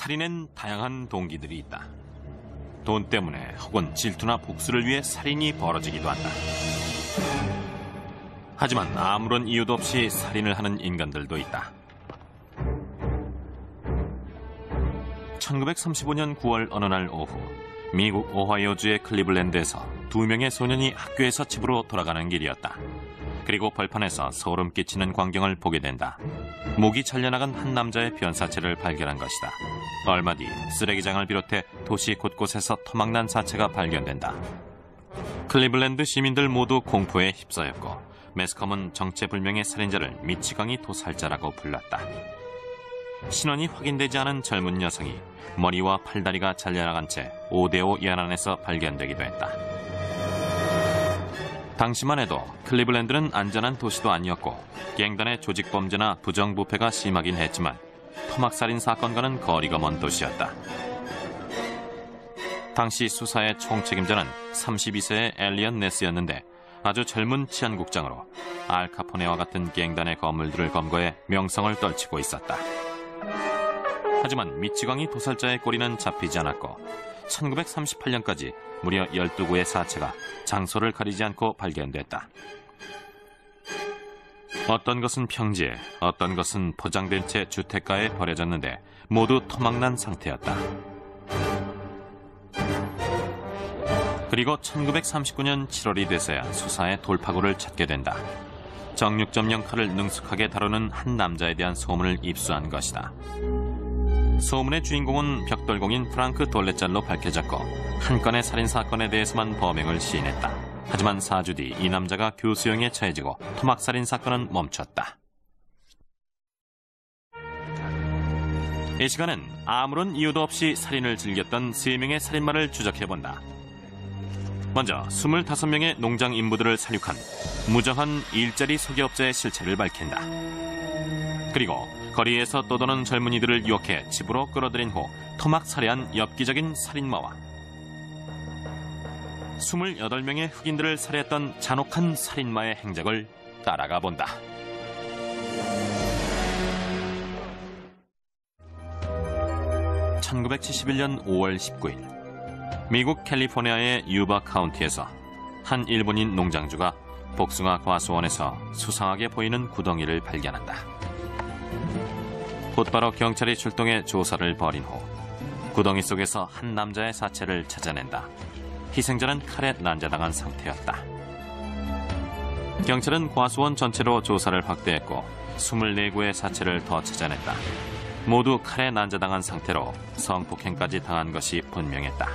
살인엔 다양한 동기들이 있다. 돈 때문에 혹은 질투나 복수를 위해 살인이 벌어지기도 한다. 하지만 아무런 이유도 없이 살인을 하는 인간들도 있다. 1935년 9월 어느 날 오후, 미국 오하이오주의 클리블랜드에서 2명의 소년이 학교에서 집으로 돌아가는 길이었다. 그리고 벌판에서 소름 끼치는 광경을 보게 된다. 목이 잘려나간 한 남자의 변사체를 발견한 것이다. 얼마 뒤 쓰레기장을 비롯해 도시 곳곳에서 토막난 사체가 발견된다. 클리블랜드 시민들 모두 공포에 휩싸였고 매스컴은 정체불명의 살인자를 미치광이 도살자라고 불렀다. 신원이 확인되지 않은 젊은 여성이 머리와 팔다리가 잘려나간 채 5대5 연안에서 발견되기도 했다. 당시만 해도 클리블랜드는 안전한 도시도 아니었고 갱단의 조직범죄나 부정부패가 심하긴 했지만 토막살인 사건과는 거리가 먼 도시였다. 당시 수사의 총책임자는 32세의 엘리언 네스였는데 아주 젊은 치안국장으로 알카포네와 같은 갱단의 건물들을 검거해 명성을 떨치고 있었다. 하지만 미치광이 도살자의 꼬리는 잡히지 않았고 1938년까지 무려 12구의 사체가 장소를 가리지 않고 발견됐다. 어떤 것은 평지에, 어떤 것은 포장된 채 주택가에 버려졌는데 모두 토막난 상태였다. 그리고 1939년 7월이 돼서야 수사의 돌파구를 찾게 된다. 정육점령 칼을 능숙하게 다루는 한 남자에 대한 소문을 입수한 것이다. 소문의 주인공은 벽돌공인 프랑크 돌레짤로 밝혀졌고 한 건의 살인사건에 대해서만 범행을 시인했다. 하지만 4주 뒤 이 남자가 교수형에 처해지고 토막살인 사건은 멈췄다. 이 시간은 아무런 이유도 없이 살인을 즐겼던 3명의 살인마를 추적해본다. 먼저 25명의 농장 인부들을 살육한 무정한 일자리 소개업자의 실체를 밝힌다. 그리고 거리에서 떠도는 젊은이들을 유혹해 집으로 끌어들인 후 토막 살해한 엽기적인 살인마와 28명의 흑인들을 살해했던 잔혹한 살인마의 행적을 따라가 본다. (1971년 5월 19일) 미국 캘리포니아의 유바 카운티에서 한 일본인 농장주가 복숭아 과수원에서 수상하게 보이는 구덩이를 발견한다. 곧바로 경찰이 출동해 조사를 벌인 후 구덩이 속에서 한 남자의 사체를 찾아낸다. 희생자는 칼에 난자당한 상태였다. 경찰은 과수원 전체로 조사를 확대했고 24구의 사체를 더 찾아냈다. 모두 칼에 난자당한 상태로 성폭행까지 당한 것이 분명했다.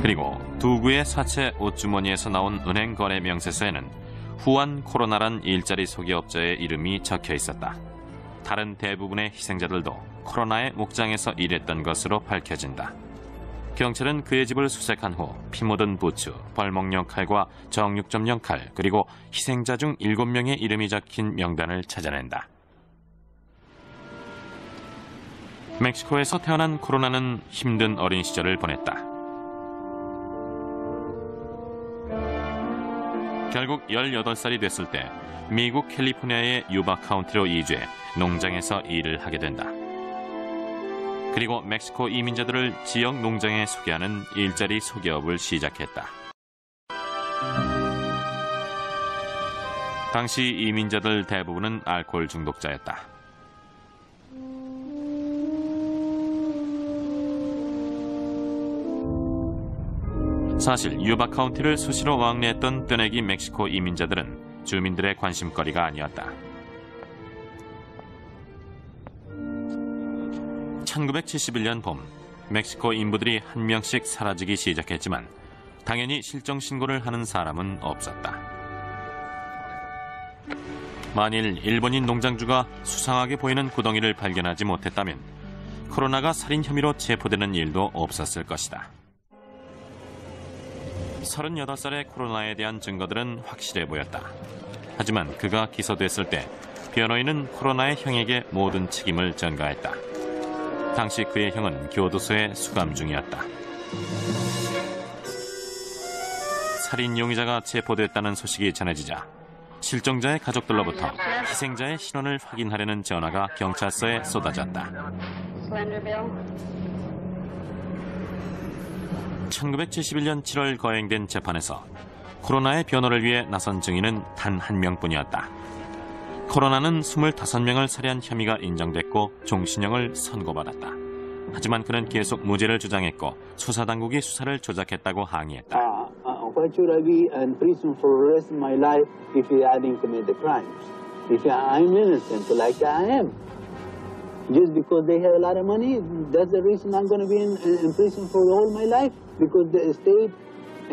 그리고 2구의 사체 옷주머니에서 나온 은행 거래 명세서에는 후안 코로나란 일자리 소개업자의 이름이 적혀 있었다. 다른 대부분의 희생자들도 코로나의 목장에서 일했던 것으로 밝혀진다. 경찰은 그의 집을 수색한 후 피 묻은 부츠, 벌목용 칼과 정육점용 칼, 그리고 희생자 중 7명의 이름이 적힌 명단을 찾아낸다. 멕시코에서 태어난 코로나는 힘든 어린 시절을 보냈다. 결국 18살이 됐을 때 미국 캘리포니아의 유바 카운티로 이주해 농장에서 일을 하게 된다. 그리고 멕시코 이민자들을 지역 농장에 소개하는 일자리 소개업을 시작했다. 당시 이민자들 대부분은 알코올 중독자였다. 사실 유바 카운티를 수시로 왕래했던 뜨내기 멕시코 이민자들은 주민들의 관심거리가 아니었다. 1971년 봄, 멕시코 인부들이 한 명씩 사라지기 시작했지만 당연히 실종 신고를 하는 사람은 없었다. 만일 일본인 농장주가 수상하게 보이는 구덩이를 발견하지 못했다면 코로나가 살인 혐의로 체포되는 일도 없었을 것이다. 38살의 코로나에 대한 증거들은 확실해 보였다. 하지만 그가 기소됐을 때 변호인은 코로나의 형에게 모든 책임을 전가했다. 당시 그의 형은 교도소에 수감 중이었다. 살인 용의자가 체포됐다는 소식이 전해지자 실종자의 가족들로부터 희생자의 신원을 확인하려는 전화가 경찰서에 쏟아졌다. 1971년 7월 거행된 재판에서 코로나의 변호를 위해 나선 증인은 단 한 명뿐이었다. 코로나는 25명을 살해한 혐의가 인정됐고 종신형을 선고받았다. 하지만 그는 계속 무죄를 주장했고 수사당국이 수사를 조작했다고 항의했다. Why should I be in prison for the rest of my life if I didn't commit the crimes? If I'm innocent, like I am, just because they have a lot of money, that's the reason I'm going to be in prison for all my life. Because the state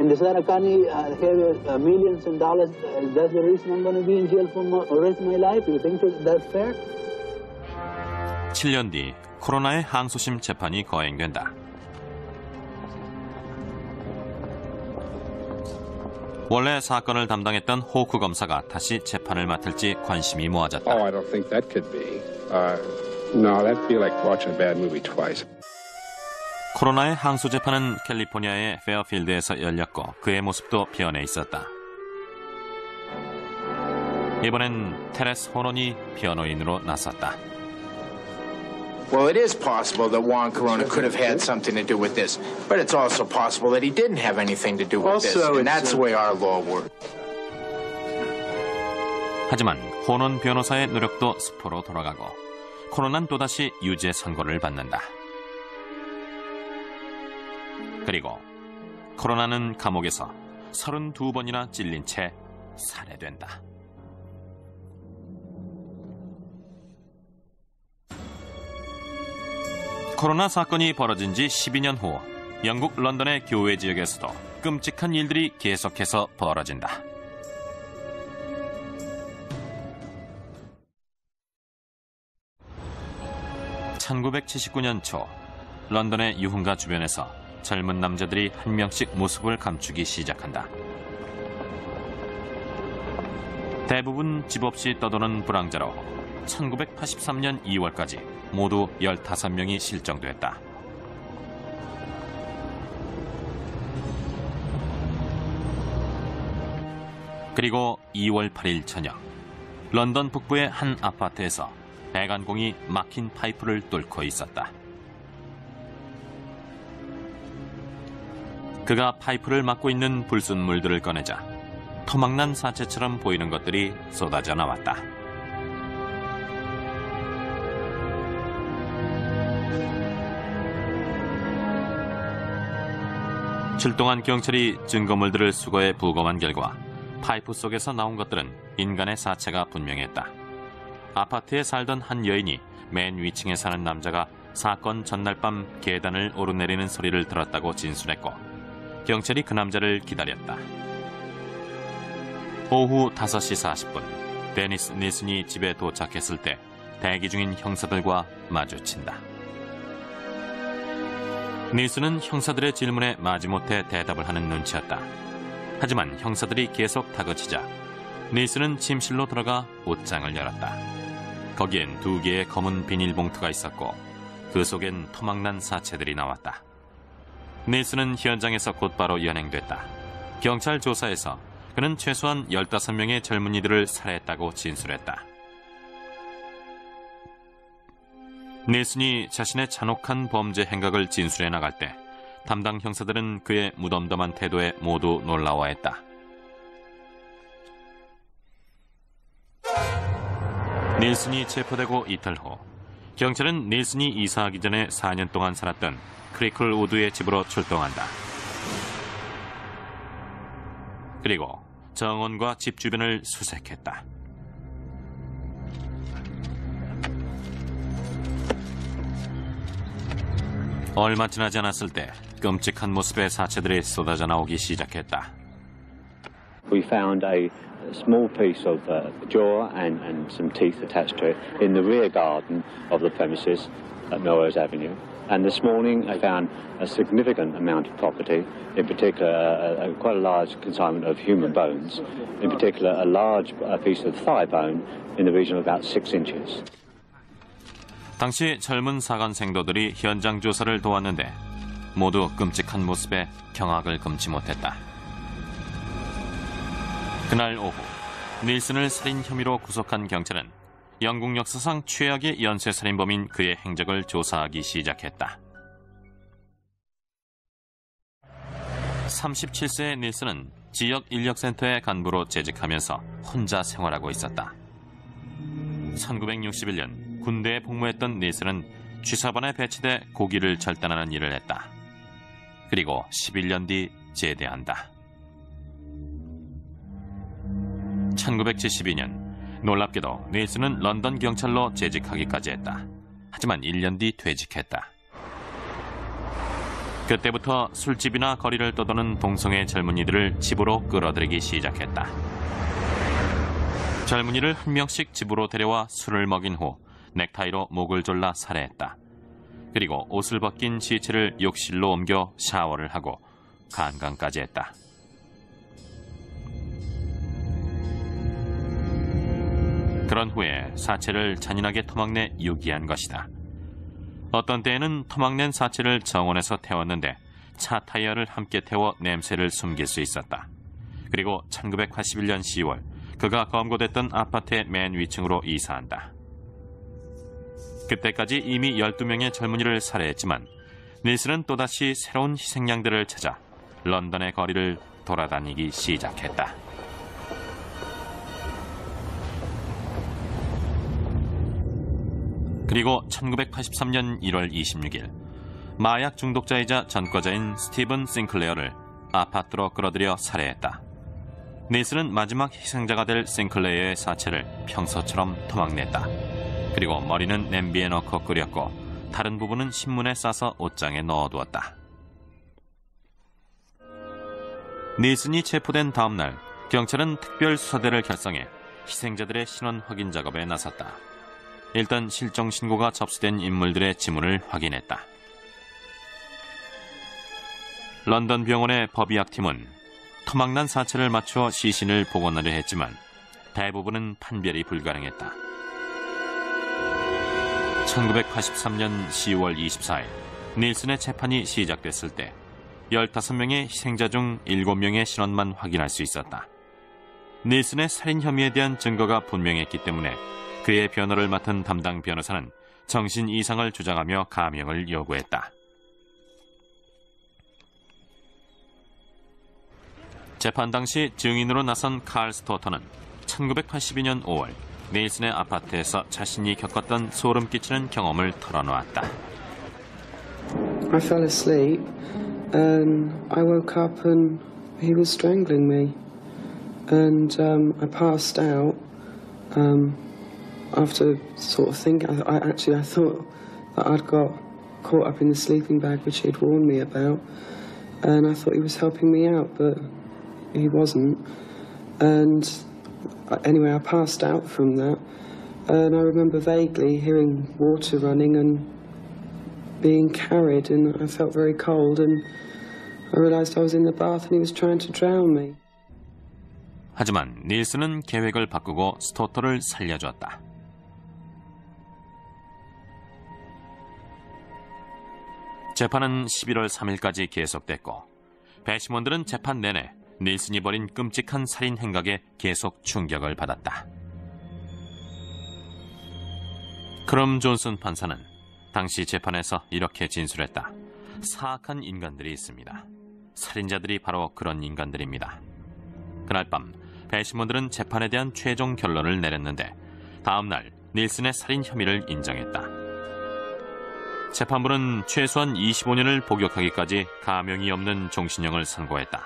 and the Sara County have millions of dollars, that's the reason I'm going to be in jail for the rest of my life. You think that's fair? 7년 뒤 코로나의 항소심 재판이 거행된다. 원래 사건을 담당했던 호크 검사가 다시 재판을 맡을지 관심이 모아졌다. Oh, I don't think that could be. No, that'd be like watching a bad movie twice. 코로나의 항소 재판은 캘리포니아의 페어필드에서 열렸고 그의 모습도 변해 있었다. 이번엔 테레스 호넌이 변호인으로 나섰다. Well, it is possible that Juan Corona could have had something to do with this, but it's also possible that he didn't have anything to do with this, and that's the way our law works. 하지만 호넌 변호사의 노력도 수포로 돌아가고 코로나는 또다시 유죄 선고를 받는다. 그리고 코로나는 감옥에서 32번이나 찔린 채 살해된다. 코로나 사건이 벌어진 지 12년 후 영국 런던의 교외 지역에서도 끔찍한 일들이 계속해서 벌어진다. (1979년) 초 런던의 유흥가 주변에서 젊은 남자들이 한 명씩 모습을 감추기 시작한다. 대부분 집 없이 떠도는 불황자로 1983년 2월까지 모두 15명이 실종됐다. 그리고 2월 8일 저녁 런던 북부의 한 아파트에서 배관공이 막힌 파이프를 뚫고 있었다. 그가 파이프를 막고 있는 불순물들을 꺼내자 토막난 사체처럼 보이는 것들이 쏟아져 나왔다. 출동한 경찰이 증거물들을 수거해 부검한 결과 파이프 속에서 나온 것들은 인간의 사체가 분명했다. 아파트에 살던 한 여인이 맨 위층에 사는 남자가 사건 전날 밤 계단을 오르내리는 소리를 들었다고 진술했고 경찰이 그 남자를 기다렸다. 오후 5시 40분 데니스 닐슨이 집에 도착했을 때 대기 중인 형사들과 마주친다. 닐슨은 형사들의 질문에 마지못해 대답을 하는 눈치였다. 하지만 형사들이 계속 다그치자 닐슨은 침실로 들어가 옷장을 열었다. 거기엔 2개의 검은 비닐봉투가 있었고 그 속엔 토막난 사체들이 나왔다. 닐슨은 현장에서 곧바로 연행됐다. 경찰 조사에서 그는 최소한 15명의 젊은이들을 살해했다고 진술했다. 닐슨이 자신의 잔혹한 범죄 행각을 진술해 나갈 때 담당 형사들은 그의 무덤덤한 태도에 모두 놀라워했다. 닐슨이 체포되고 이틀 후 경찰은 닐슨이 이사하기 전에 4년 동안 살았던 크리클우드의 집으로 출동한다. 그리고 정원과 집 주변을 수색했다. 얼마 지나지 않았을 때 끔찍한 모습의 사체들이 쏟아져 나오기 시작했다. We found a small piece of jaw and some teeth attached to it in the rear garden of the premises at Melrose Avenue. And this morning I found a significant amount of property, in particular quite a large consignment of human bones, in particular a large piece of thigh bone in the region of about 6 inches. 당시 젊은 사관생도들이 현장 조사를 도왔는데 모두 끔찍한 모습에 경악을 금치 못했다. 그날 오후 닐슨을 살인 혐의로 구속한 경찰은 영국 역사상 최악의 연쇄살인범인 그의 행적을 조사하기 시작했다. 37세의 닐슨은 지역 인력센터의 간부로 재직하면서 혼자 생활하고 있었다. 1961년 군대에 복무했던 닐슨은 취사반에 배치돼 고기를 절단하는 일을 했다. 그리고 11년 뒤 제대한다. 1972년 놀랍게도 닐슨은 런던 경찰로 재직하기까지 했다. 하지만 1년 뒤 퇴직했다. 그때부터 술집이나 거리를 떠도는 동성애 젊은이들을 집으로 끌어들이기 시작했다. 젊은이를 한 명씩 집으로 데려와 술을 먹인 후 넥타이로 목을 졸라 살해했다. 그리고 옷을 벗긴 시체를 욕실로 옮겨 샤워를 하고 간강까지 했다. 그런 후에 사체를 잔인하게 토막내 유기한 것이다. 어떤 때에는 토막낸 사체를 정원에서 태웠는데 차 타이어를 함께 태워 냄새를 숨길 수 있었다. 그리고 1981년 10월 그가 검거됐던 아파트의 맨 위층으로 이사한다. 그때까지 이미 12명의 젊은이를 살해했지만 닐슨은 또다시 새로운 희생양들을 찾아 런던의 거리를 돌아다니기 시작했다. 그리고 1983년 1월 26일 마약 중독자이자 전과자인 스티븐 싱클레어를 아파트로 끌어들여 살해했다. 닐슨은 마지막 희생자가 될 싱클레어의 사체를 평소처럼 토막냈다. 그리고 머리는 냄비에 넣고 끓였고 다른 부분은 신문에 싸서 옷장에 넣어두었다. 닐슨이 체포된 다음 날 경찰은 특별수사대를 결성해 희생자들의 신원 확인 작업에 나섰다. 일단 실종 신고가 접수된 인물들의 지문을 확인했다. 런던 병원의 법의학팀은 토막난 사체를 맞춰 시신을 복원하려 했지만 대부분은 판별이 불가능했다. 1983년 10월 24일 닐슨의 재판이 시작됐을 때 15명의 희생자 중 7명의 신원만 확인할 수 있었다. 닐슨의 살인 혐의에 대한 증거가 분명했기 때문에 그의 변호를 맡은 담당 변호사는 정신 이상을 주장하며 감형을 요구했다. 재판 당시 증인으로 나선 칼 스토터는 1982년 5월 닐슨의 아파트에서 자신이 겪었던 소름 끼치는 경험을 털어놓았다. I fell asleep and I woke up and he was strangling me and I passed out after sort of thinking. I thought that I'd got caught up in the sleeping bag which he'd warned me about, and I thought he was helping me out, but he wasn't. And anyway, I passed out from that, and I remember vaguely hearing water running and being carried, and I felt very cold, and I realized I was in the bath and he was trying to drown me. 하지만 닐슨은 계획을 바꾸고 스토터를 살려줬다. 재판은 11월 3일까지 계속됐고 배심원들은 재판 내내 닐슨이 벌인 끔찍한 살인 행각에 계속 충격을 받았다. 크럼 존슨 판사는 당시 재판에서 이렇게 진술했다. 사악한 인간들이 있습니다. 살인자들이 바로 그런 인간들입니다. 그날 밤 배심원들은 재판에 대한 최종 결론을 내렸는데 다음 날 닐슨의 살인 혐의를 인정했다. 재판부는 최소한 25년을 복역하기까지 감형이 없는 종신형을 선고했다.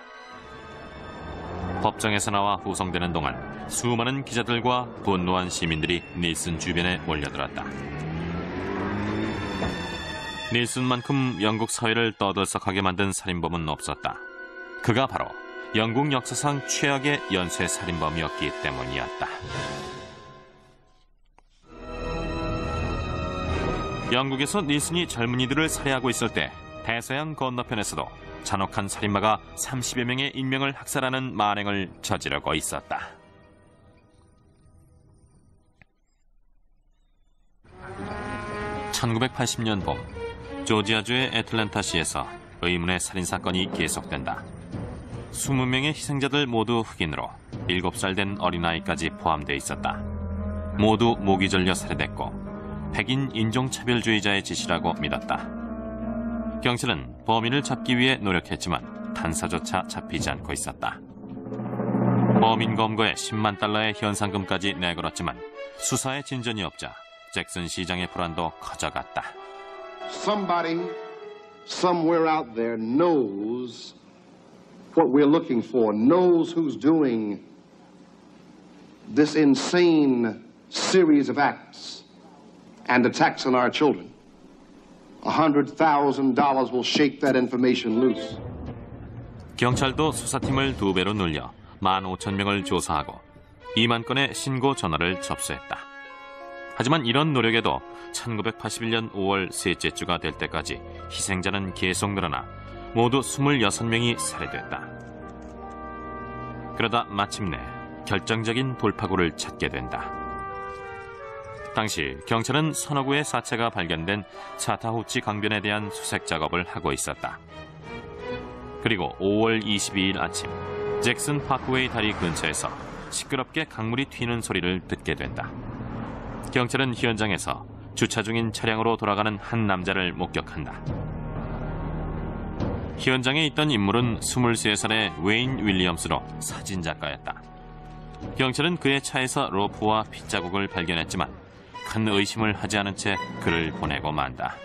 법정에서 나와 후송되는 동안 수많은 기자들과 분노한 시민들이 닐슨 주변에 몰려들었다. 닐슨만큼 영국 사회를 떠들썩하게 만든 살인범은 없었다. 그가 바로 영국 역사상 최악의 연쇄 살인범이었기 때문이었다. 영국에서 닐슨이 젊은이들을 살해하고 있을 때 대서양 건너편에서도 잔혹한 살인마가 30여 명의 인명을 학살하는 만행을 저지르고 있었다. (1980년) 봄 조지아주의 애틀랜타시에서 의문의 살인사건이 계속된다. 20명의 희생자들 모두 흑인으로 7살 된 어린아이까지 포함되어 있었다. 모두 목이 절려 살해됐고 백인 인종차별주의자의 짓이라고 믿었다. 경찰은 범인을 잡기 위해 노력했지만 단서조차 잡히지 않고 있었다. 범인 검거에 10만 달러의 현상금까지 내걸었지만 수사에 진전이 없자 잭슨 시장의 불안도 커져갔다. Somebody somewhere out there knows what we're looking for, knows who's doing this insane series of acts and attacks on our children. $100,000 will shake that information loose. 경찰도 수사팀을 2배로 늘려 15,000명을 조사하고 2만 건의 신고 전화를 접수했다. 하지만 이런 노력에도 1981년 5월 셋째 주가 될 때까지 희생자는 계속 늘어나 모두 26명이 살해됐다. 그러다 마침내 결정적인 돌파구를 찾게 된다. 당시 경찰은 서너 구의 사체가 발견된 차타후치 강변에 대한 수색 작업을 하고 있었다. 그리고 5월 22일 아침 잭슨 파크웨이 다리 근처에서 시끄럽게 강물이 튀는 소리를 듣게 된다. 경찰은 현장에서 주차 중인 차량으로 돌아가는 한 남자를 목격한다. 현장에 있던 인물은 23살의 웨인 윌리엄스로 사진작가였다. 경찰은 그의 차에서 로프와 핏자국을 발견했지만 큰 의심을 하지 않은 채 그를 보내고 만다.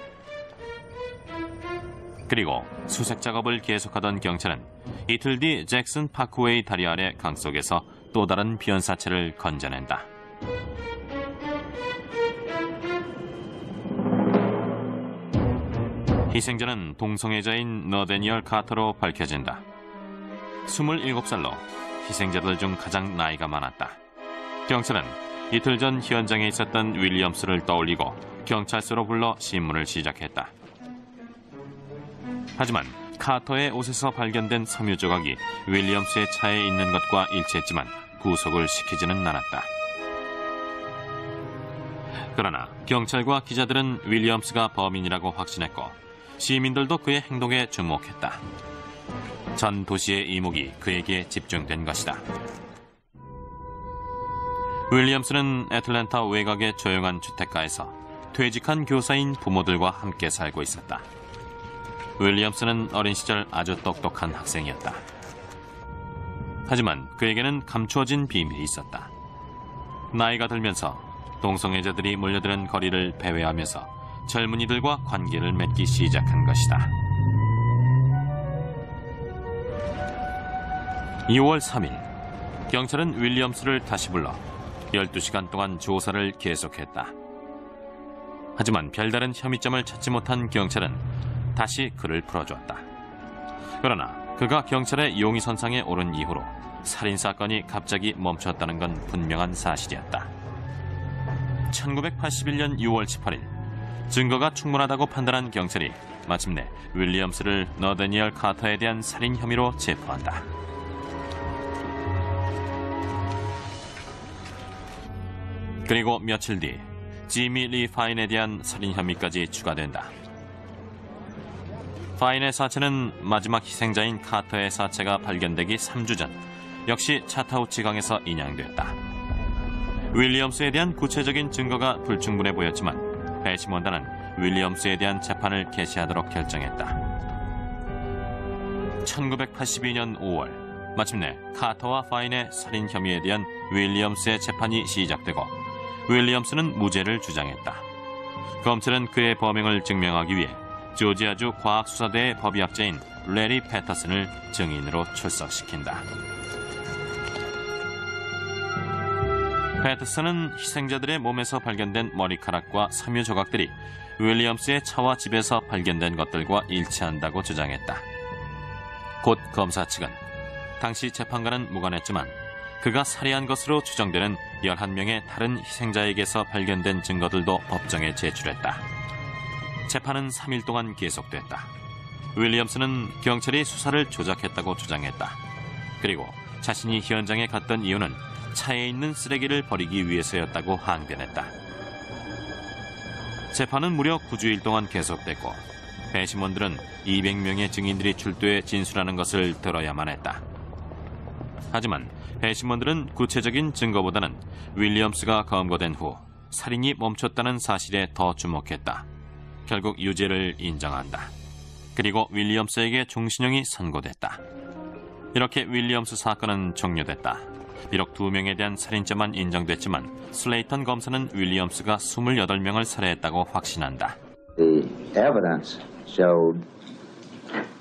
그리고 수색 작업을 계속하던 경찰은 이틀 뒤 잭슨 파크웨이 다리 아래 강 속에서 또 다른 비연사체를 건져낸다. 희생자는 동성애자인 너데니얼 카터로 밝혀진다. 27살로 희생자들 중 가장 나이가 많았다. 경찰은 이틀 전 현장에 있었던 윌리엄스를 떠올리고 경찰서로 불러 신문을 시작했다. 하지만 카터의 옷에서 발견된 섬유 조각이 윌리엄스의 차에 있는 것과 일치했지만 구속을 시키지는 않았다. 그러나 경찰과 기자들은 윌리엄스가 범인이라고 확신했고 시민들도 그의 행동에 주목했다. 전 도시의 이목이 그에게 집중된 것이다. 윌리엄스는 애틀랜타 외곽의 조용한 주택가에서 퇴직한 교사인 부모들과 함께 살고 있었다. 윌리엄스는 어린 시절 아주 똑똑한 학생이었다. 하지만 그에게는 감추어진 비밀이 있었다. 나이가 들면서 동성애자들이 몰려드는 거리를 배회하면서 젊은이들과 관계를 맺기 시작한 것이다. 2월 3일, 경찰은 윌리엄스를 다시 불러 12시간 동안 조사를 계속했다. 하지만 별다른 혐의점을 찾지 못한 경찰은 다시 그를 풀어주었다. 그러나 그가 경찰의 용의선상에 오른 이후로 살인사건이 갑자기 멈췄다는 건 분명한 사실이었다. 1981년 6월 18일, 증거가 충분하다고 판단한 경찰이 마침내 윌리엄스를 너데니얼 카터에 대한 살인 혐의로 체포한다. 그리고 며칠 뒤 지미 리 파인에 대한 살인 혐의까지 추가된다. 파인의 사체는 마지막 희생자인 카터의 사체가 발견되기 3주 전 역시 차타우치 강에서 인양됐다. 윌리엄스에 대한 구체적인 증거가 불충분해 보였지만 배심원단은 윌리엄스에 대한 재판을 개시하도록 결정했다. 1982년 5월 마침내 카터와 파인의 살인 혐의에 대한 윌리엄스의 재판이 시작되고 윌리엄스는 무죄를 주장했다. 검찰은 그의 범행을 증명하기 위해 조지아주 과학수사대의 법의학자인 레리 패터슨을 증인으로 출석시킨다. 패터슨은 희생자들의 몸에서 발견된 머리카락과 섬유 조각들이 윌리엄스의 차와 집에서 발견된 것들과 일치한다고 주장했다. 곧 검사 측은 당시 재판과는 무관했지만 그가 살해한 것으로 추정되는 11명의 다른 희생자에게서 발견된 증거들도 법정에 제출했다. 재판은 3일 동안 계속됐다. 윌리엄스는 경찰이 수사를 조작했다고 주장했다. 그리고 자신이 현장에 갔던 이유는 차에 있는 쓰레기를 버리기 위해서였다고 항변했다. 재판은 무려 9주일 동안 계속됐고 배심원들은 200명의 증인들이 출두해 진술하는 것을 들어야만 했다. 하지만 배심원들은 구체적인 증거보다는 윌리엄스가 검거된 후 살인이 멈췄다는 사실에 더 주목했다. 결국 유죄를 인정한다. 그리고 윌리엄스에게 종신형이 선고됐다. 이렇게 윌리엄스 사건은 종료됐다. 비록 2명에 대한 살인죄만 인정됐지만 슬레이턴 검사는 윌리엄스가 28명을 살해했다고 확신한다. The evidence showed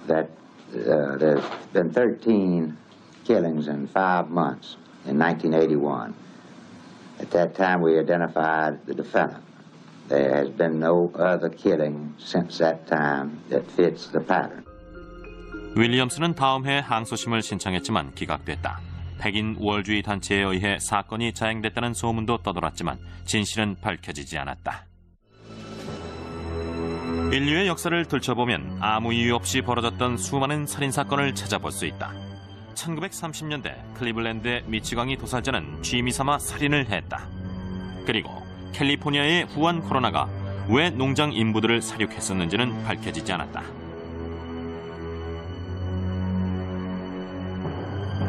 that there's been 13 killings in 5 months in 1981. At that time we identified the defendant. There has been no other killing since that time that fits the pattern. 윌리엄스는 다음 해 항소심을 신청했지만 기각됐다. 백인 우월주의 단체에 의해 사건이 자행됐다는 소문도 떠돌았지만 진실은 밝혀지지 않았다. 인류의 역사를 들춰보면 아무 이유 없이 벌어졌던 수많은 살인사건을 찾아볼 수 있다. 1930년대 클리블랜드의 미치광이 도살자는 취미 삼아 살인을 했다. 그리고 캘리포니아의 후한 코로나가 왜 농장 인부들을 살육했었는지는 밝혀지지 않았다.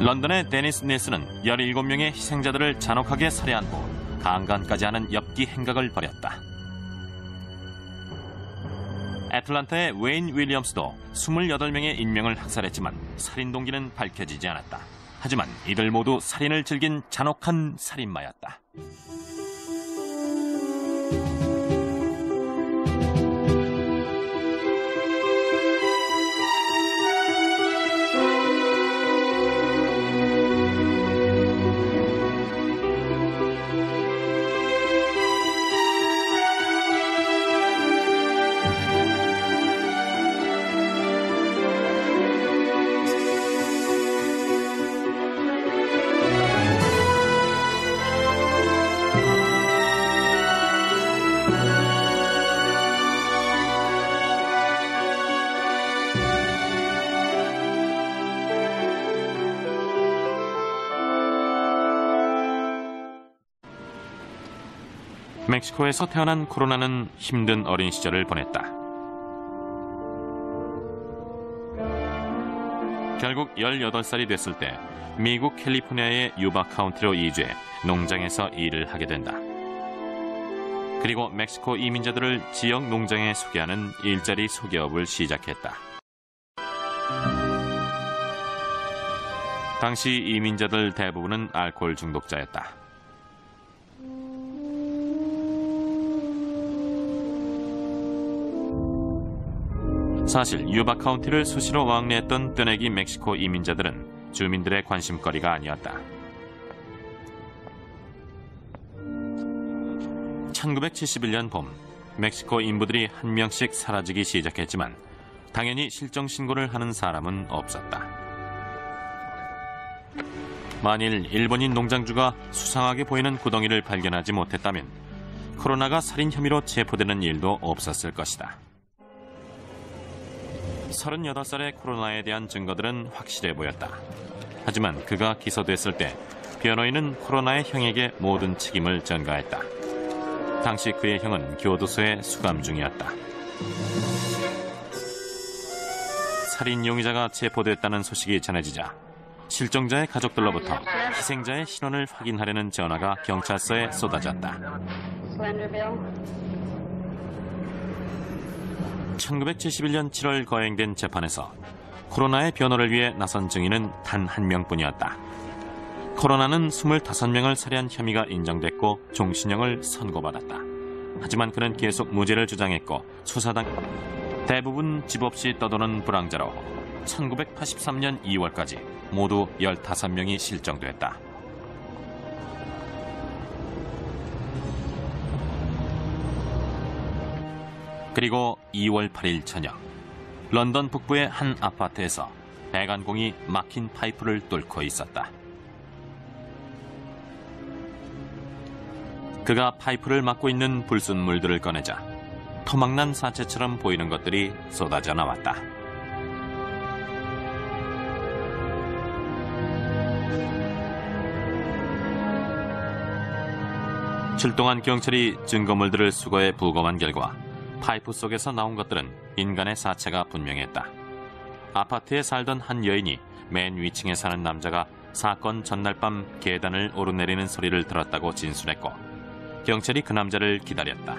런던의 데니스 네스는 17명의 희생자들을 잔혹하게 살해한 후 강간까지 하는 엽기 행각을 벌였다. 애틀란타의 웨인 윌리엄스도 28명의 인명을 학살했지만 살인 동기는 밝혀지지 않았다. 하지만 이들 모두 살인을 즐긴 잔혹한 살인마였다. 멕시코에서 태어난 코로나는 힘든 어린 시절을 보냈다. 결국 18살이 됐을 때 미국 캘리포니아의 유바 카운티로 이주해 농장에서 일을 하게 된다. 그리고 멕시코 이민자들을 지역 농장에 소개하는 일자리 소개업을 시작했다. 당시 이민자들 대부분은 알코올 중독자였다. 사실 유바 카운티를 수시로 왕래했던 뜨내기 멕시코 이민자들은 주민들의 관심거리가 아니었다. 1971년 봄 멕시코 인부들이 한 명씩 사라지기 시작했지만 당연히 실종 신고를 하는 사람은 없었다. 만일 일본인 농장주가 수상하게 보이는 구덩이를 발견하지 못했다면 코로나가 살인 혐의로 체포되는 일도 없었을 것이다. 38살의 코로나에 대한 증거들은 확실해 보였다. 하지만 그가 기소됐을 때 변호인은 코로나의 형에게 모든 책임을 전가했다. 당시 그의 형은 교도소에 수감 중이었다. 살인 용의자가 체포됐다는 소식이 전해지자 실종자의 가족들로부터 희생자의 신원을 확인하려는 전화가 경찰서에 쏟아졌다. 1971년 7월 거행된 재판에서 코로나의 변호를 위해 나선 증인은 단 한 명뿐이었다. 코로나는 25명을 살해한 혐의가 인정됐고 종신형을 선고받았다. 하지만 그는 계속 무죄를 주장했고 수사당 대부분 집 없이 떠도는 불황자로 1983년 2월까지 모두 15명이 실종됐다. 그리고 2월 8일 저녁 런던 북부의 한 아파트에서 배관공이 막힌 파이프를 뚫고 있었다. 그가 파이프를 막고 있는 불순물들을 꺼내자 토막난 사체처럼 보이는 것들이 쏟아져 나왔다. 출동한 경찰이 증거물들을 수거해 부검한 결과 파이프 속에서 나온 것들은 인간의 사체가 분명했다. 아파트에 살던 한 여인이 맨 위층에 사는 남자가 사건 전날 밤 계단을 오르내리는 소리를 들었다고 진술했고 경찰이 그 남자를 기다렸다.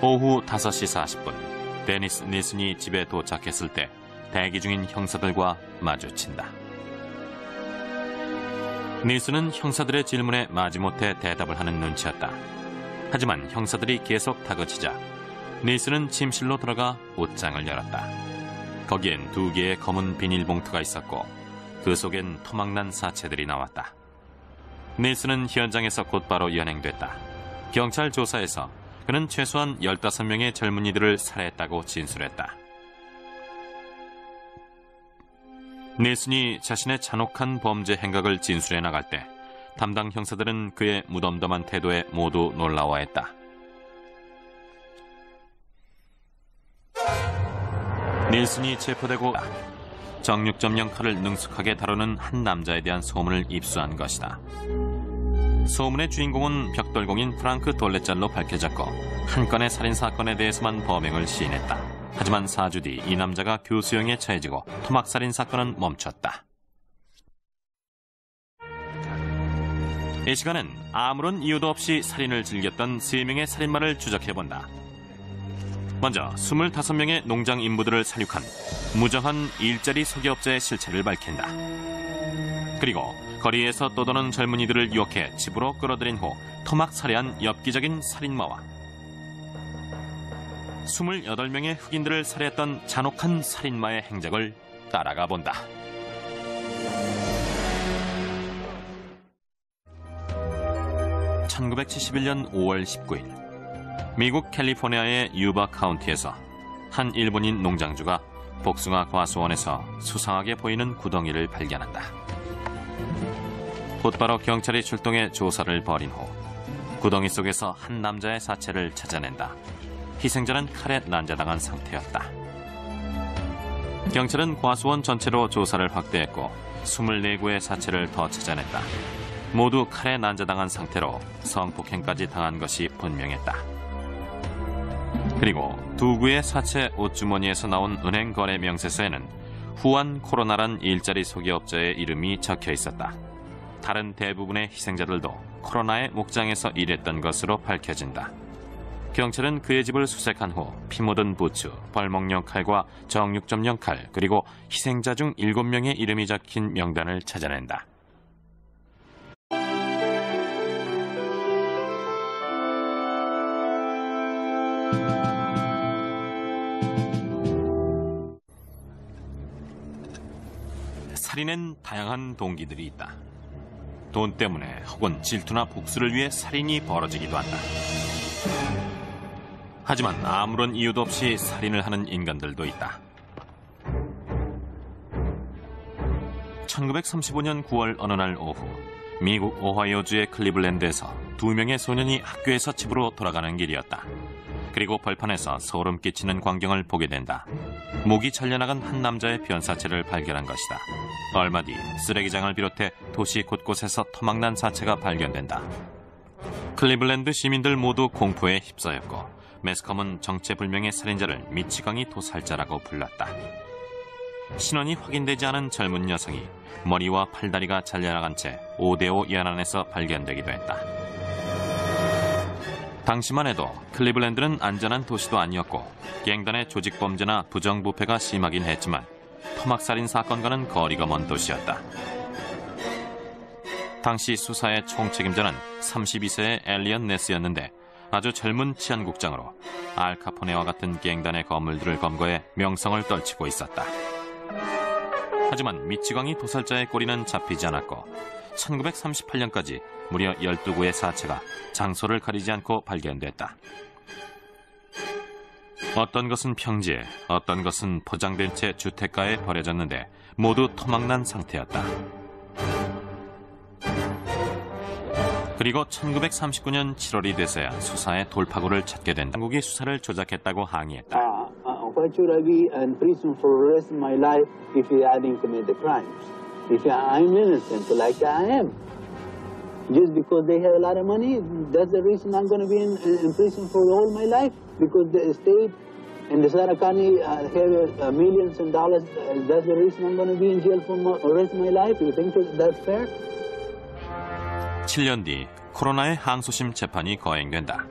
오후 5시 40분 데니스 닐슨이 집에 도착했을 때 대기 중인 형사들과 마주친다. 닐슨은 형사들의 질문에 마지못해 대답을 하는 눈치였다. 하지만 형사들이 계속 다그치자 닐슨은 침실로 들어가 옷장을 열었다. 거기엔 2개의 검은 비닐봉투가 있었고 그 속엔 토막난 사체들이 나왔다. 닐슨은 현장에서 곧바로 연행됐다. 경찰 조사에서 그는 최소한 15명의 젊은이들을 살해했다고 진술했다. 닐슨이 자신의 잔혹한 범죄 행각을 진술해 나갈 때 담당 형사들은 그의 무덤덤한 태도에 모두 놀라워했다. 닐슨이 체포되고 정육점령 칼을 능숙하게 다루는 한 남자에 대한 소문을 입수한 것이다. 소문의 주인공은 벽돌공인 프랑크 돌레짤로 밝혀졌고 한 건의 살인사건에 대해서만 범행을 시인했다. 하지만 4주 뒤 이 남자가 교수형에 처해지고 토막살인사건은 멈췄다. 이 시간은 아무런 이유도 없이 살인을 즐겼던 3명의 살인마를 추적해본다. 먼저 25명의 농장 인부들을 살육한 무정한 일자리 소기업자의 실체를 밝힌다. 그리고 거리에서 떠도는 젊은이들을 유혹해 집으로 끌어들인 후 토막 살해한 엽기적인 살인마와 28명의 흑인들을 살해했던 잔혹한 살인마의 행적을 따라가 본다. (1971년 5월 19일) 미국 캘리포니아의 유바 카운티에서 한 일본인 농장주가 복숭아 과수원에서 수상하게 보이는 구덩이를 발견한다. 곧바로 경찰이 출동해 조사를 벌인 후 구덩이 속에서 한 남자의 사체를 찾아낸다. 희생자는 칼에 난자당한 상태였다. 경찰은 과수원 전체로 조사를 확대했고 24구의 사체를 더 찾아냈다. 모두 칼에 난자당한 상태로 성폭행까지 당한 것이 분명했다. 그리고 2구의 사체 옷주머니에서 나온 은행 거래 명세서에는 후안 코로나란 일자리 소기업자의 이름이 적혀 있었다. 다른 대부분의 희생자들도 코로나의 목장에서 일했던 것으로 밝혀진다. 경찰은 그의 집을 수색한 후 피 묻은 부츠, 벌목용 칼과 정육점용 칼, 그리고 희생자 중 7명의 이름이 적힌 명단을 찾아낸다. 살인엔 다양한 동기들이 있다. 돈 때문에 혹은 질투나 복수를 위해 살인이 벌어지기도 한다. 하지만 아무런 이유도 없이 살인을 하는 인간들도 있다. 1935년 9월 어느 날 오후 미국 오하이오주의 클리블랜드에서 2명의 소년이 학교에서 집으로 돌아가는 길이었다. 그리고 벌판에서 소름 끼치는 광경을 보게 된다. 목이 잘려나간 한 남자의 변사체를 발견한 것이다. 얼마 뒤 쓰레기장을 비롯해 도시 곳곳에서 토막난 사체가 발견된다. 클리블랜드 시민들 모두 공포에 휩싸였고 매스컴은 정체불명의 살인자를 미치광이 도살자라고 불렀다. 신원이 확인되지 않은 젊은 여성이 머리와 팔다리가 잘려나간 채 5대5 연안에서 발견되기도 했다. 당시만 해도 클리블랜드는 안전한 도시도 아니었고 갱단의 조직범죄나 부정부패가 심하긴 했지만 토막살인 사건과는 거리가 먼 도시였다. 당시 수사의 총책임자는 32세의 엘리언 네스였는데 아주 젊은 치안국장으로 알카포네와 같은 갱단의 건물들을 검거해 명성을 떨치고 있었다. 하지만 미치광이 도살자의 꼬리는 잡히지 않았고 1938년까지 무려 12구의 사체가 장소를 가리지 않고 발견됐다. 어떤 것은 평지에, 어떤 것은 포장된 채 주택가에 버려졌는데 모두 토막난 상태였다. 그리고 1939년 7월이 돼서야 수사의 돌파구를 찾게 된다. 당국이 수사를 조작했다고 항의했다. Why should I be in prison for the rest of my life if I didn't commit the crimes? If I'm innocent, like I am. Just because they have a lot of money, that's the reason I'm going to be in prison for all my life. Because the state and the Sarah County have millions of dollars, that's the reason I'm going to be in jail for the rest of my life? You think that's fair? 7년 뒤 코로나의 항소심 재판이 거행된다.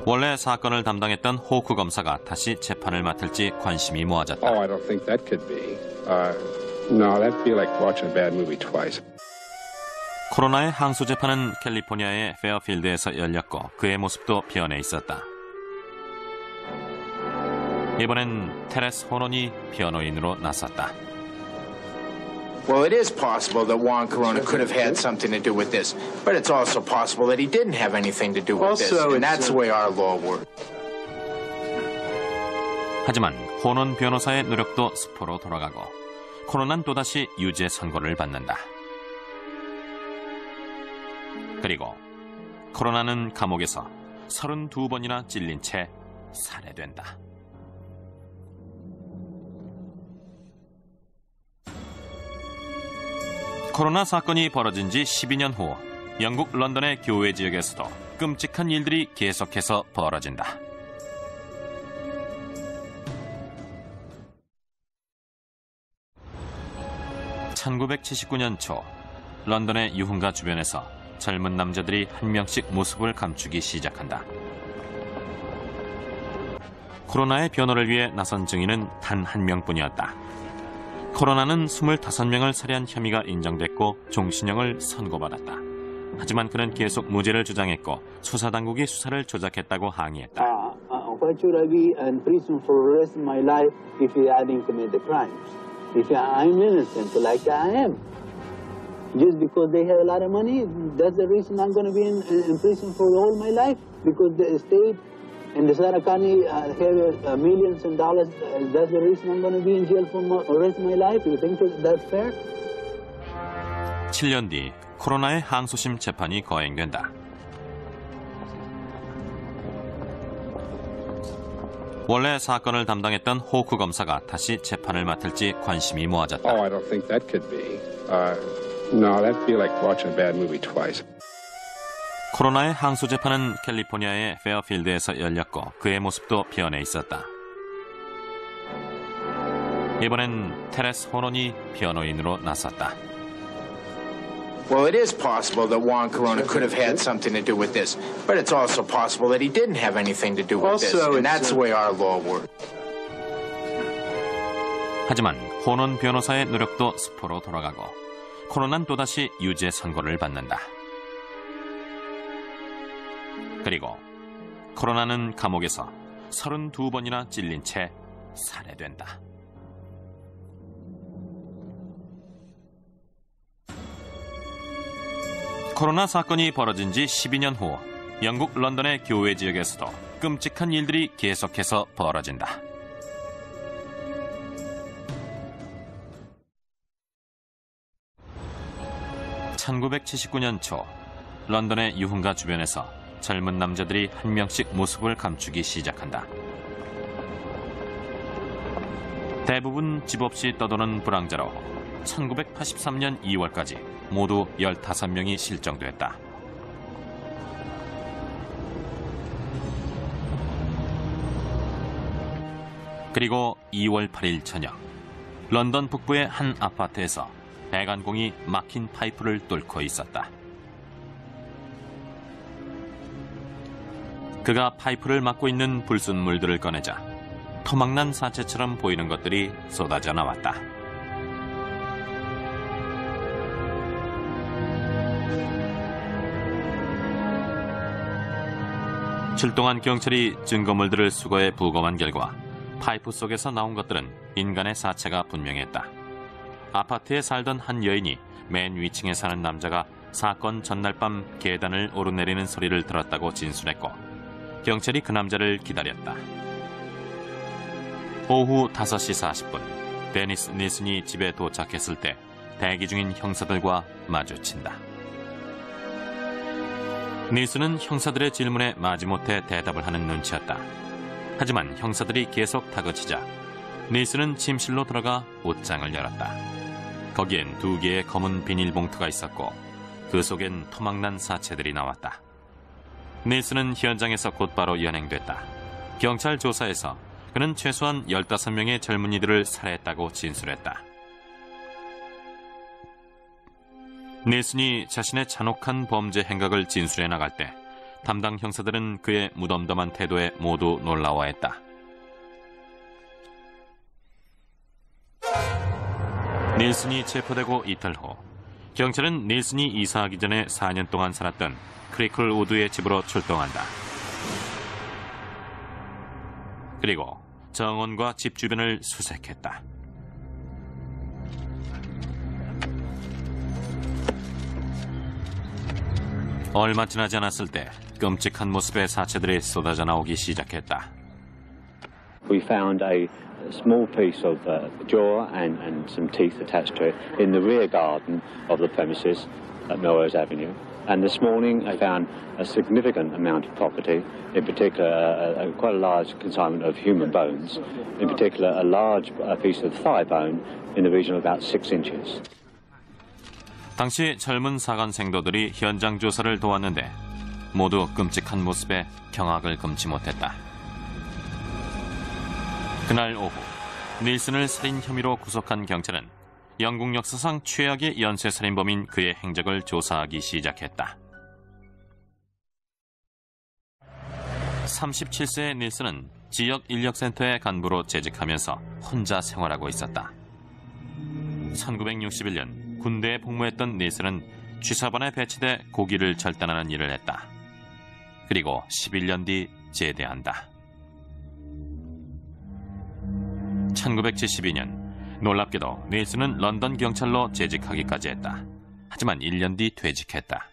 원래 사건을 담당했던 호크 검사가 다시 재판을 맡을지 관심이 모아졌다. Oh, I don't think that could be. No, that'd be like watching a bad movie twice. 코로나의 항소 재판은 캘리포니아의 페어필드에서 열렸고 그의 모습도 변해 있었다. 이번엔 테레스 호넌이 변호인으로 나섰다. Well, it is possible that Juan Corona could have had something to do with this, but it's also possible that he didn't have anything to do with this, and that's the way our law works. 하지만 호넌 변호사의 노력도 수포로 돌아가고 코로나는 또다시 유죄 선고를 받는다. 그리고 코로나는 감옥에서 32번이나 찔린 채 살해된다. 코로나 사건이 벌어진 지 12년 후 영국 런던의 교외 지역에서도 끔찍한 일들이 계속해서 벌어진다. (1979년) 초 런던의 유흥가 주변에서 젊은 남자들이 한 명씩 모습을 감추기 시작한다. 코로나의 변호를 위해 나선 증인은 단 한 명뿐이었다. 코로나는 25명을 살해한 혐의가 인정됐고 종신형을 선고받았다. 하지만 그는 계속 무죄를 주장했고 수사당국이 수사를 조작했다고 항의했다. Why should I be in prison for the rest of my life if I didn't commit the crimes? If I'm innocent, like I am. Just because they have a lot of money, that's the reason I'm going to be in prison for all my life. Because the state and the Sarah County have millions of dollars, that's the reason I'm going to be in jail for the rest of my life. You think that's fair? 7년 뒤 코로나의 항소심 재판이 거행된다. 원래 사건을 담당했던 호크 검사가 다시 재판을 맡을지 관심이 모아졌다. Oh, I don't think that could be. No, that'd be like watching a bad movie twice. 코로나의 항소 재판은 캘리포니아의 페어필드에서 열렸고 그의 모습도 변해 있었다. 이번엔 테레스 호넌이 변호인으로 나섰다. Well, it is possible that Juan Corona could have had something to do with this, but it's also possible that he didn't have anything to do with this, and that's the way our law works. 하지만 호넌 변호사의 노력도 수포로 돌아가고 코로나는 또다시 유죄 선고를 받는다. 그리고 코로나는 감옥에서 32번이나 찔린 채 살해된다. 코로나 사건이 벌어진 지 12년 후 영국 런던의 교외 지역에서도 끔찍한 일들이 계속해서 벌어진다. (1979년) 초 런던의 유흥가 주변에서 젊은 남자들이 한 명씩 모습을 감추기 시작한다. 대부분 집 없이 떠도는 불황자로 1983년 2월까지 모두 15명이 실종됐다. 그리고 2월 8일 저녁 런던 북부의 한 아파트에서 배관공이 막힌 파이프를 뚫고 있었다. 그가 파이프를 막고 있는 불순물들을 꺼내자 토막난 사체처럼 보이는 것들이 쏟아져 나왔다. 출동한 경찰이 증거물들을 수거해 부검한 결과 파이프 속에서 나온 것들은 인간의 사체가 분명했다. 아파트에 살던 한 여인이 맨 위층에 사는 남자가 사건 전날 밤 계단을 오르내리는 소리를 들었다고 진술했고 경찰이 그 남자를 기다렸다. 오후 5시 40분 데니스 니슨이 집에 도착했을 때 대기 중인 형사들과 마주친다. 니슨은 형사들의 질문에 마지못해 대답을 하는 눈치였다. 하지만 형사들이 계속 다그치자 니슨은 침실로 들어가 옷장을 열었다. 거기엔 2개의 검은 비닐봉투가 있었고 그 속엔 토막난 사체들이 나왔다. 닐슨은 현장에서 곧바로 연행됐다. 경찰 조사에서 그는 최소한 15명의 젊은이들을 살해했다고 진술했다. 닐슨이 자신의 잔혹한 범죄 행각을 진술해 나갈 때 담당 형사들은 그의 무덤덤한 태도에 모두 놀라워했다. 닐슨이 체포되고 이틀 후 경찰은 닐슨이 이사하기 전에 4년 동안 살았던 크리클우드의 집으로 출동한다. 그리고 정원과 집 주변을 수색했다. 얼마 지나지 않았을 때 끔찍한 모습의 사체들이 쏟아져 나오기 시작했다. We found a small piece of jaw and some teeth attached to it in the rear garden of the premises at Melrose Avenue. And this morning I found a significant amount of property, in particular quite a large consignment of human bones, in particular a large piece of thigh bone in the region of about 6 inches. 당시 젊은 사관생도들이 현장 조사를 도왔는데 모두 끔찍한 모습에 경악을 금치 못했다. 그날 오후 닐슨을 살인 혐의로 구속한 경찰은 영국 역사상 최악의 연쇄살인범인 그의 행적을 조사하기 시작했다. 37세의 닐슨은 지역 인력센터의 간부로 재직하면서 혼자 생활하고 있었다. 1961년 군대에 복무했던 닐슨은 취사반에 배치돼 고기를 절단하는 일을 했다. 그리고 11년 뒤 제대한다. 1972년 놀랍게도 닐슨은 런던 경찰로 재직하기까지 했다. 하지만 1년 뒤 퇴직했다.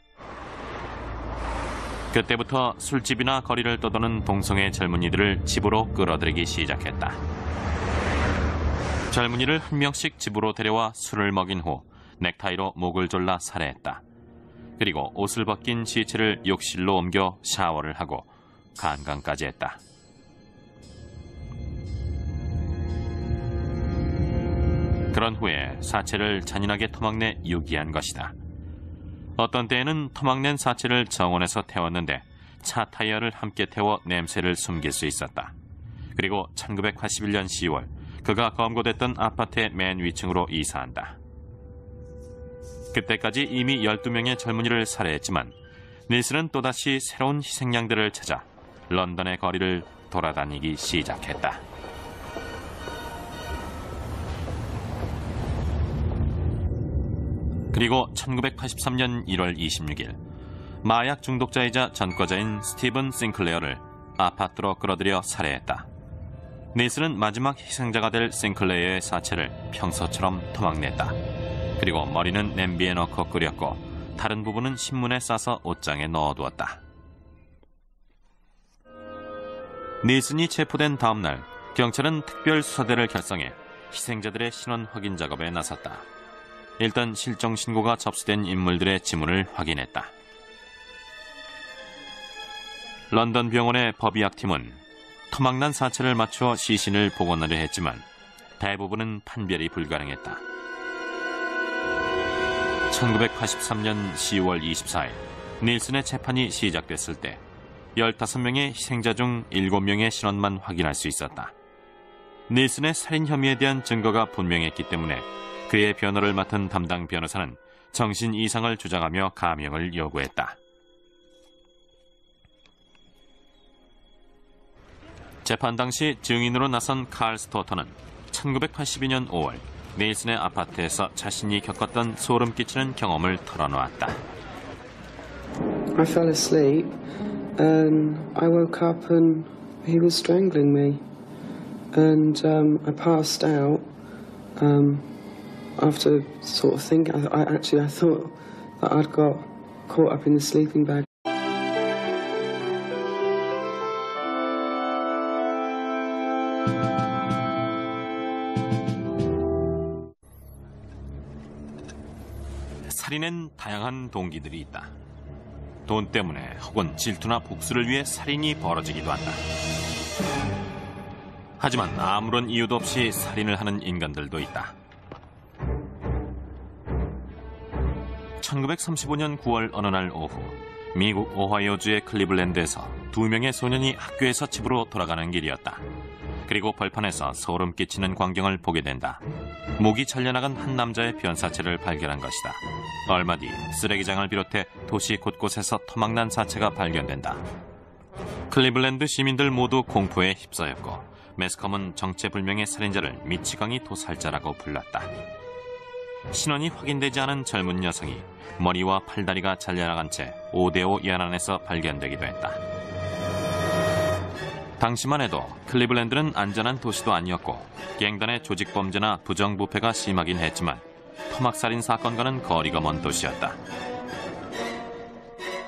그때부터 술집이나 거리를 떠도는 동성애 젊은이들을 집으로 끌어들이기 시작했다. 젊은이를 한 명씩 집으로 데려와 술을 먹인 후 넥타이로 목을 졸라 살해했다. 그리고 옷을 벗긴 시체를 욕실로 옮겨 샤워를 하고 간강까지 했다. 그런 후에 사체를 잔인하게 토막내 유기한 것이다. 어떤 때에는 토막낸 사체를 정원에서 태웠는데 차 타이어를 함께 태워 냄새를 숨길 수 있었다. 그리고 1981년 10월 그가 검거됐던 아파트의 맨 위층으로 이사한다. 그때까지 이미 12명의 젊은이를 살해했지만 닐슨은 또다시 새로운 희생양들을 찾아 런던의 거리를 돌아다니기 시작했다. 그리고 1983년 1월 26일 마약 중독자이자 전과자인 스티븐 싱클레어를 아파트로 끌어들여 살해했다. 닐슨은 마지막 희생자가 될 싱클레어의 사체를 평소처럼 토막냈다. 그리고 머리는 냄비에 넣고 끓였고 다른 부분은 신문에 싸서 옷장에 넣어두었다. 닐슨이 체포된 다음 날 경찰은 특별수사대를 결성해 희생자들의 신원 확인 작업에 나섰다. 일단 실종 신고가 접수된 인물들의 지문을 확인했다. 런던 병원의 법의학팀은 토막난 사체를 맞춰 시신을 복원하려 했지만 대부분은 판별이 불가능했다. 1983년 10월 24일 닐슨의 재판이 시작됐을 때 15명의 희생자 중 7명의 신원만 확인할 수 있었다. 닐슨의 살인 혐의에 대한 증거가 분명했기 때문에 그의 변호를 맡은 담당 변호사는 정신 이상을 주장하며 감형을 요구했다. 재판 당시 증인으로 나선 칼 스토터는 1982년 5월 닐슨의 아파트에서 자신이 겪었던 소름 끼치는 경험을 털어놓았다. I fell asleep and I woke up and he was strangling me and I passed out after sort of thinking. I thought that I'd got caught up in the sleeping bag. 살인엔 다양한 동기들이 있다. 돈 때문에 혹은 질투나 복수를 위해 살인이 벌어지기도 한다. 하지만 아무런 이유도 없이 살인을 하는 인간들도 있다. 1935년 9월 어느 날 오후 미국 오하이오주의 클리블랜드에서 2명의 소년이 학교에서 집으로 돌아가는 길이었다. 그리고 벌판에서 소름 끼치는 광경을 보게 된다. 목이 잘려나간 한 남자의 변사체를 발견한 것이다. 얼마 뒤 쓰레기장을 비롯해 도시 곳곳에서 토막난 사체가 발견된다. 클리블랜드 시민들 모두 공포에 휩싸였고 매스컴은 정체불명의 살인자를 미치광이 도살자라고 불렀다. 신원이 확인되지 않은 젊은 여성이 머리와 팔다리가 잘려나간 채 5대5 연안에서 발견되기도 했다. 당시만 해도 클리블랜드는 안전한 도시도 아니었고 갱단의 조직범죄나 부정부패가 심하긴 했지만 토막살인 사건과는 거리가 먼 도시였다.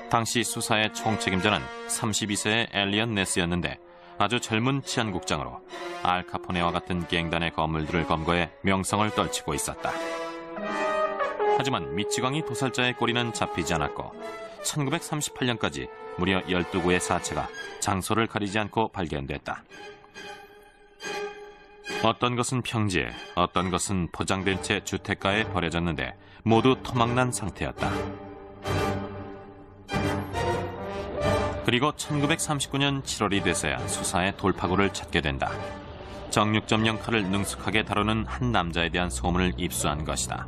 당시 수사의 총책임자는 32세의 엘리언 네스였는데 아주 젊은 치안국장으로 알카포네와 같은 갱단의 건물들을 검거해 명성을 떨치고 있었다. 하지만 미치광이 도살자의 꼬리는 잡히지 않았고 1938년까지 무려 12구의 사체가 장소를 가리지 않고 발견됐다. 어떤 것은 평지에, 어떤 것은 포장된 채 주택가에 버려졌는데 모두 토막난 상태였다. 그리고 1939년 7월이 돼서야 수사의 돌파구를 찾게 된다. 정육점령 칼을 능숙하게 다루는 한 남자에 대한 소문을 입수한 것이다.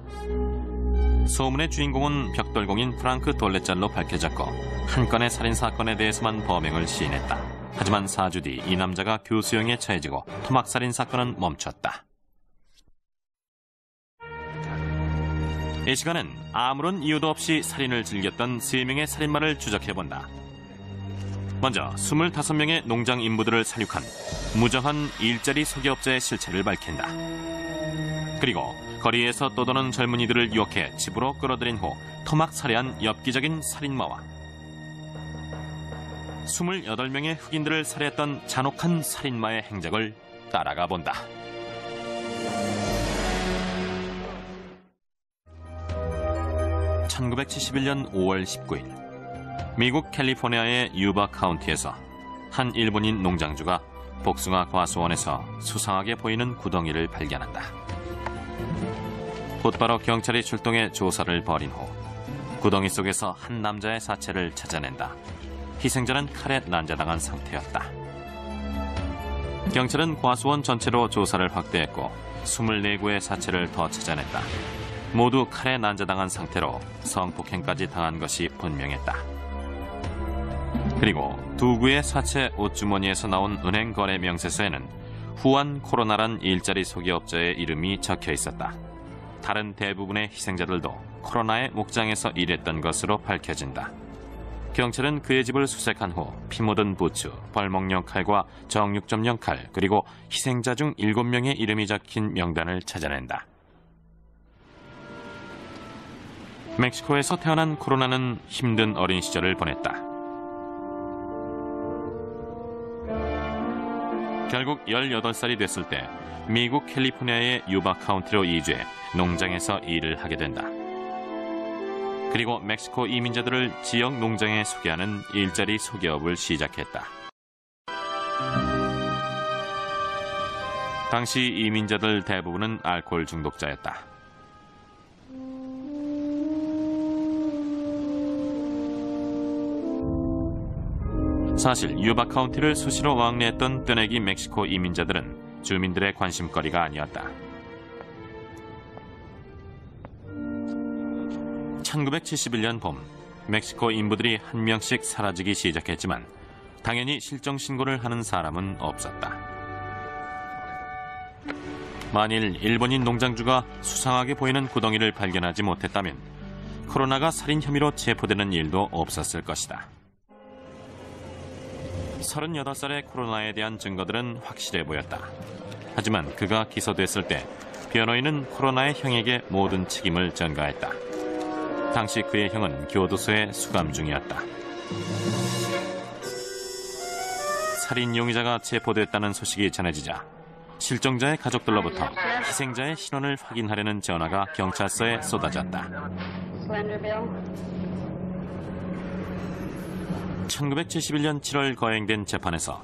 소문의 주인공은 벽돌공인 프랑크 돌레짤로 밝혀졌고 한 건의 살인사건에 대해서만 범행을 시인했다. 하지만 4주 뒤 이 남자가 교수형에 처해지고 토막살인 사건은 멈췄다. 이 시간은 아무런 이유도 없이 살인을 즐겼던 3명의 살인마를 추적해본다. 먼저 25명의 농장 인부들을 살육한 무정한 일자리 소개업자의 실체를 밝힌다. 그리고 거리에서 떠도는 젊은이들을 유혹해 집으로 끌어들인 후 토막 살해한 엽기적인 살인마와 28명의 흑인들을 살해했던 잔혹한 살인마의 행적을 따라가 본다. (1971년 5월 19일) 미국 캘리포니아의 유바 카운티에서 한 일본인 농장주가 복숭아 과수원에서 수상하게 보이는 구덩이를 발견한다. 곧바로 경찰이 출동해 조사를 벌인 후 구덩이 속에서 한 남자의 사체를 찾아낸다. 희생자는 칼에 난자당한 상태였다. 경찰은 과수원 전체로 조사를 확대했고 24구의 사체를 더 찾아냈다. 모두 칼에 난자당한 상태로 성폭행까지 당한 것이 분명했다. 그리고 2구의 사체 옷주머니에서 나온 은행 거래 명세서에는 후안 코로나란 일자리 소개업자의 이름이 적혀 있었다. 다른 대부분의 희생자들도 코로나의 목장에서 일했던 것으로 밝혀진다. 경찰은 그의 집을 수색한 후 피 묻은 부츠, 벌목용 칼과 정육점용 칼, 그리고 희생자 중 7명의 이름이 적힌 명단을 찾아낸다. 멕시코에서 태어난 코로나는 힘든 어린 시절을 보냈다. 결국 18살이 됐을 때 미국 캘리포니아의 유바 카운티로 이주해 농장에서 일을 하게 된다. 그리고 멕시코 이민자들을 지역 농장에 소개하는 일자리 소개업을 시작했다. 당시 이민자들 대부분은 알코올 중독자였다. 사실 유바 카운티를 수시로 왕래했던 뜨내기 멕시코 이민자들은 주민들의 관심거리가 아니었다. 1971년 봄, 멕시코 인부들이 한 명씩 사라지기 시작했지만 당연히 실종 신고를 하는 사람은 없었다. 만일 일본인 농장주가 수상하게 보이는 구덩이를 발견하지 못했다면 코로나가 살인 혐의로 체포되는 일도 없었을 것이다. 38살의 코로나에 대한 증거들은 확실해 보였다. 하지만 그가 기소됐을 때 변호인은 코로나의 형에게 모든 책임을 전가했다. 당시 그의 형은 교도소에 수감 중이었다. 살인 용의자가 체포됐다는 소식이 전해지자 실종자의 가족들로부터 희생자의 신원을 확인하려는 전화가 경찰서에 쏟아졌다. 1971년 7월 거행된 재판에서